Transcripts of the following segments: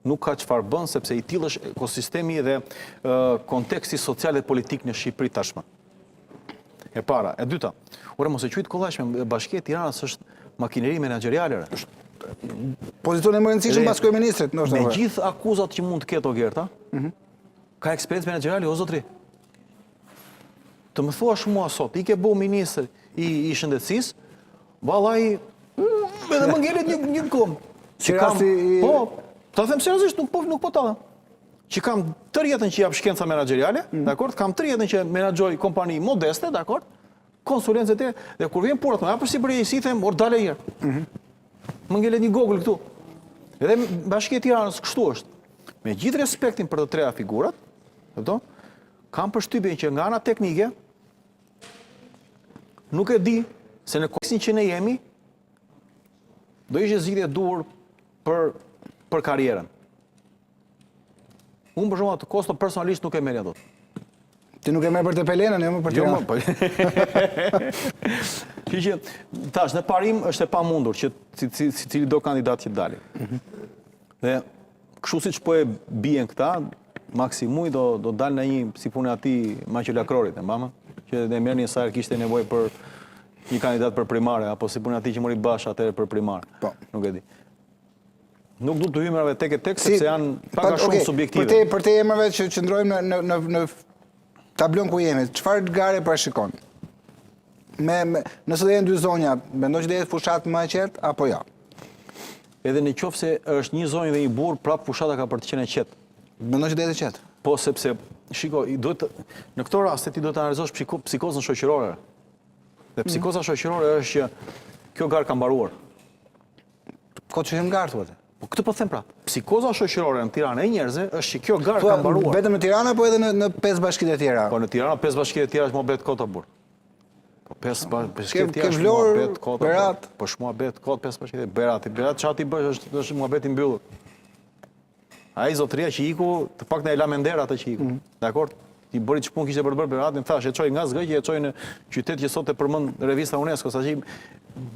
nuk ka çfarë bën sepse i tillë është ekosistemi dhe konteksti social dhe politik në Shqipëri tashmë. E para, e dyta, mos e quajt kollajshme, Bashkia e Tiranës është makineri menaxheriale. Pozicion e më rëndësishëm pas kryeministrit, ndoshta. Me gjithë akuzat që mund të ketë Ogerta, ka eksperiencë menaxheriale o zotri. Të më thuash mua sot, i ke bëu ministër i shëndetësisë, vallai edhe më ngelet një kom. Po, ta them seriozisht, nuk po ta. Që kam tërë jetën që jap shkenca menaxheriale, dakord? Kam tërë jetën që menaxhoj kompani modeste, dakord? Konsulencë të dhe kur vjen puna, ja për si bëri si them, or dalë herë. Më ngelet një Google këtu. Edhe Bashkia e Tiranës kështu është. Me gjithë respektin për të treja figurat, kam përshtypjen që nga ana teknike nuk e di se në kontekstin që ne jemi do ishte zgjidhje dur për karrierën. Unë për shembull Kosto personalisht nuk e merr dot. Ti nuk e merr për Tepelenën, jo më për Tiranë. Që tash në parim është e pamundur që cili do kandidat që dali. Dhe kështu siç po e bien këta, Maksimuj do dalë në një si punë atij Maqë Lakrorit, e mbama, që ne merrni sa herë kishte nevojë për një kandidat për primare apo si punë atij që mori Bash atëherë për primare. Po, nuk e di. Nuk du të hyjmë tek e tek sepse janë pak a shumë subjektive. Për te emrave që qëndrojmë në tablon ku jemi, çfarë gare parashikon? Nëse do jenë dy zonja, mendon që do jetë fushat më e qetë apo jo? Edhe në qoftë se është një zonjë dhe një burr, prap fushata ka për të qenë e qetë. Mendon që do jetë e qetë? Po sepse shiko, në këto raste ti do të analizosh psikozën shoqërore. Dhe psikoza shoqërore është që kjo garë ka mbaruar. Ko që hem garë thuat? Po këtë po them pra. Psikoza shoqërore në Tiranë e njerëzve është që kjo garë ka mbaruar. Vetëm në Tiranë apo edhe në 5 bashkitë e tjera? Po në Tiranë 5 bashkitë e tjera është mohabet kota burr. Po 5 bashkitë e tjera është mohabet kota. Berat. Po mohabet kota 5 bashkitë. Berat çati bësh është mohabet i mbyllur. Ai zotëria që iku, të paktën e la mender atë që iku. Dakor? Ti bëri ç'pun kishte për të bërë Beratin, thash, e çoj nga zgëqje, e çoj në qytet që sot e përmend revista UNESCO, saçi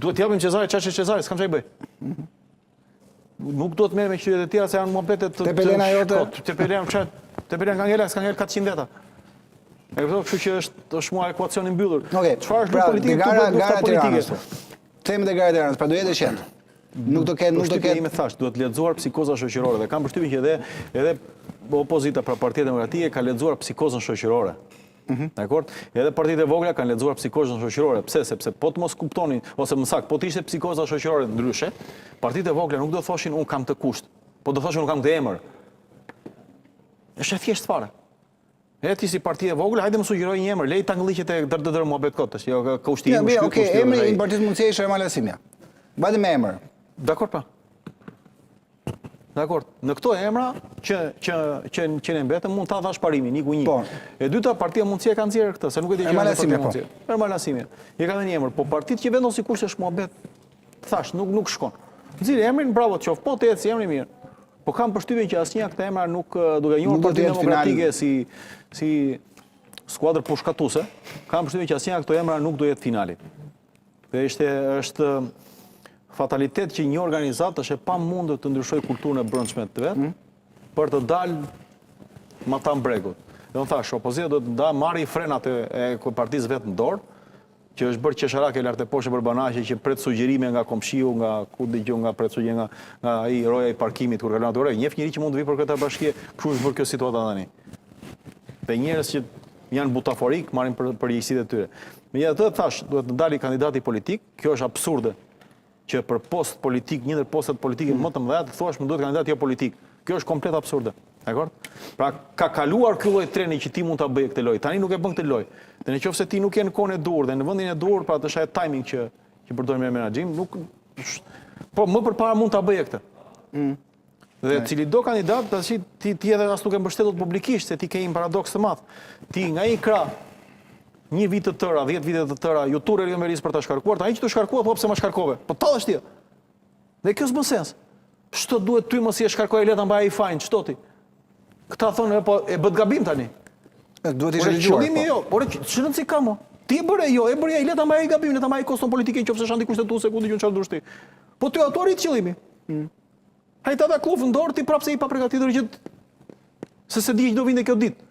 duhet t'japim Cezarit, çfarë është Cezari, s'kam çaj bëj. Nuk do të merrem me qytetet e tjera se janë muhabete të Tepelena jote. Tepelena çfarë? Tepelena ka ngel 400 veta. E kuptoj, kështu që është mua ekuacion i mbyllur. Çfarë është politika këtu lufta politike? Temat e gara të Tiranës, pra do jetë e qetë. Nuk do ketë me thash, duhet lexuar psikoza shoqërore dhe kam përshtypjen që edhe opozita pra Partia Demokratike ka lexuar psikozën shoqërore. Dakor? Edhe partitë e vogla kanë lexuar psikozën shoqërore. Pse? Sepse po të mos kuptonin ose më saktë, po të ishte psikoza shoqërore ndryshe, partitë e vogla nuk do thoshin un kam të kusht, po do thoshin un kam të emër. Është thjesht fare. Edhe ti si parti e vogla, hajde më sugjeroj një emër, lej ta ngulliqet e dër muhabet kotës, jo ka ushtim. Okej, emri i Partisë Mundësie është Ermal Asimja. Vajte me emër. Dakor pa. Dakor. Në këto emra që ne mbetëm mund ta dhash parimin, niku një. Po. E dyta, Partia Mundësie ka nxjerrë këtë, se nuk e di Ermal Asimja. Ermal Asimja. Je ka dhënë një emër, po partitë që vendosin kush është muhabet, thash, nuk shkon. Nxirë emrin, bravo të qof, po të jetë si emri mirë. Po kam përshtypjen që asnjë këta emra nuk duke njohur Partinë Demokratike si skuadër pushkatuese, kam përshtypjen që asnjë këto emra nuk do jetë finali. Dhe është fatalitet që një organizatë është e pamundur të ndryshojë kulturën e brendshme të vet për të dalë ma ta mbregut. Dhe unë thash, opozita do të marrë frenat e partisë vet në dorë, që është bërë qesharake lart e poshtë për banaqe që pret sugjerime nga komshiu, nga ku dëgjoj nga pret sugjerime nga ai roja i parkimit kur kalon atë. Njeh njëri që mund të vi për këtë bashkie, kështu është bërë kjo situata tani. Dhe njerëz që janë butaforik marrin për njësitë e tyre. Megjithatë thash, duhet të dalë kandidati politik, kjo është absurde. Që për post politik, një ndër postet politike më të mëdha, të thuash më duhet kandidat jo politik. Kjo është komplet absurde. Dakor? Pra ka kaluar ky lloj treni që ti mund ta bëje këtë lojë. Tani nuk e bën këtë lojë. Dhe nëse ti nuk je në kohën e dur dhe në vendin e dur, pra të shajë timing që përdorim me menaxhim, nuk po më përpara mund ta bëje këtë. Dhe cili do kandidat, tash ti edhe as nuk e mbështetur publikisht, se ti ke një paradoks të madh. Ti nga një krah një vit të tëra, 10 vite të tëra, ju turë Riomeris për ta shkarkuar, tani që të shkarkuar, po pse më shkarkove? Po tallesh ti. Dhe kjo s'bën sens. Ç'to duhet ty mos i shkarkoj leta mbaj i fajin, ç'to ti? Këta thonë, po e bët gabim tani. Duhet të ishte dëgjuar. Qëllimi jo, por ç'rëndsi ka mo? Ti e bëre jo, e bëri ai leta mbaj i gabim, leta mbaj koston politike nëse është antikushtetuese, ku dëgjon çfarë dush ti. Po ty ato arrit qëllimi. Hajta da klufën dorë ti prapse i pa përgatitur që se di që do vinte kjo ditë.